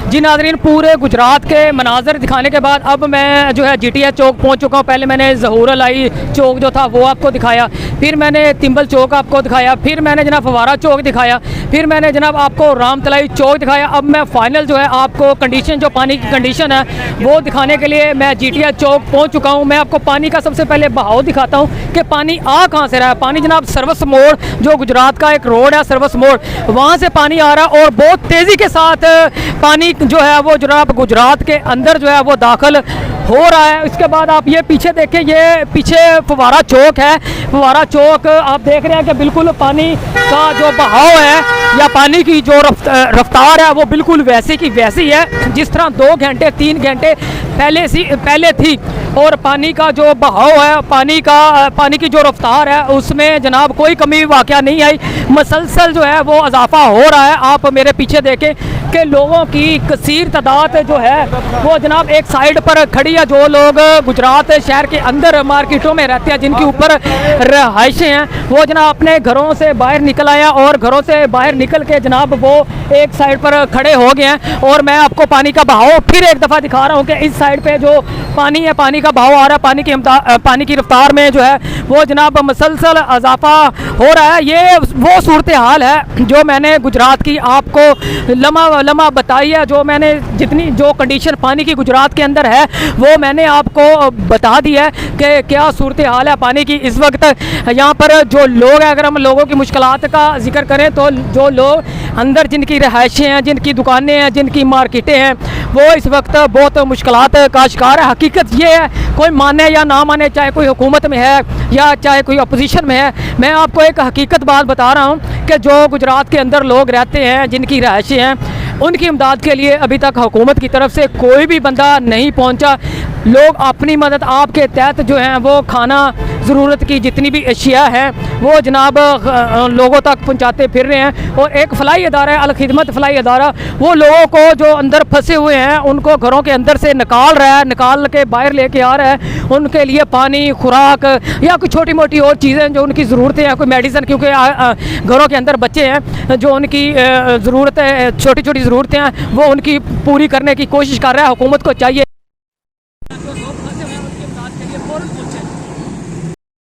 जी नाज़रीन, पूरे गुजरात के मनाज़र दिखाने के बाद अब मैं जो है GTH चौक पहुंच चुका हूं। पहले मैंने ज़हूर अलाई चौक जो था वो आपको दिखाया, फिर मैंने तिम्बल चौक आपको दिखाया, फिर मैंने जनाब फवारा चौक दिखाया, फिर मैंने जनाब आपको रामतलाई चौक दिखाया। अब मैं फ़ाइनल जो है आपको कंडीशन, जो पानी की कंडीशन है वो दिखाने के लिए मैं GTH चौक पहुँच चुका हूँ। मैं आपको पानी का सबसे पहले बहाव दिखाता हूँ कि पानी आ कहाँ से रहा है। पानी जनाब सर्विस मोड़, जो गुजरात का एक रोड है सर्विस मोड़, वहाँ से पानी आ रहा है और बहुत तेज़ी के साथ पानी जो है वो जनाब गुजरात के अंदर जो है वो दाखिल हो रहा है। इसके बाद आप ये पीछे देखें, ये पीछे फवारा चौक है। फवारा चौक आप देख रहे हैं कि बिल्कुल पानी का जो बहाव है या पानी की जो रफ्तार है वो बिल्कुल वैसे की वैसी है जिस तरह 2 घंटे 3 घंटे पहले थी। और पानी का जो बहाव है, पानी की जो रफ्तार है उसमें जनाब कोई कमी वाक़या नहीं आई, मसलसल जो है वो इजाफा हो रहा है। आप मेरे पीछे देखें कि लोगों की कसीर तादाद जो है वो जनाब एक साइड पर खड़ी है। जो लोग गुजरात शहर के अंदर मार्केटों में रहते हैं, जिनके ऊपर रहाइशें हैं, वो जनाब अपने घरों से बाहर निकल आए और घरों से बाहर निकल के जनाब वो एक साइड पर खड़े हो गए हैं। और मैं आपको पानी का बहाव फिर एक दफ़ा दिखा रहा हूँ कि इस साइड पे जो पानी है, पानी का बहाव आ रहा है, पानी की रफ्तार में जो है वो जनाब मसलसल इजाफा हो रहा है। ये वो सूरत हाल है जो मैंने गुजरात की आपको लम्हा बताई है। जो मैंने जो कंडीशन पानी की गुजरात के अंदर है वो मैंने आपको बता दी है कि क्या सूरत हाल है पानी की इस वक्त यहाँ पर। जो लोग हैं, अगर हम लोगों की मुश्किलात का जिक्र करें तो जो लोग अंदर जिनकी रहायशें हैं, जिनकी दुकानें हैं, जिनकी मार्केटें हैं, वो इस वक्त बहुत मुश्किलात का शिकार है। हकीकत ये है, कोई माने या ना माने, चाहे कोई हुकूमत में है या चाहे कोई अपोजिशन में है, मैं आपको एक हकीकत बात बता रहा हूँ कि जो गुजरात के अंदर लोग रहते हैं, जिनकी रहायशें हैं, उनकी इमदाद के लिए अभी तक हुकूमत की तरफ से कोई भी बंदा नहीं पहुंचा। लोग अपनी मदद आपके तहत जो है वो खाना, ज़रूरत की जितनी भी अशिया है वो जनाब लोगों तक पहुंचाते फिर रहे हैं। और एक फलाई अदारा है, अल खिदमत फलाई अदारा, वो लोगों को जो अंदर फंसे हुए हैं उनको घरों के अंदर से निकाल के बाहर लेके आ रहा है। उनके लिए पानी, खुराक या कुछ छोटी मोटी और चीज़ें जो उनकी ज़रूरतें हैं, कोई मेडिसिन, क्योंकि घरों के अंदर बच्चे हैं जो उनकी ज़रूरतें, छोटी छोटी ज़रूरतें हैं, वो उनकी पूरी करने की कोशिश कर रहा है। हुकूमत को चाहिए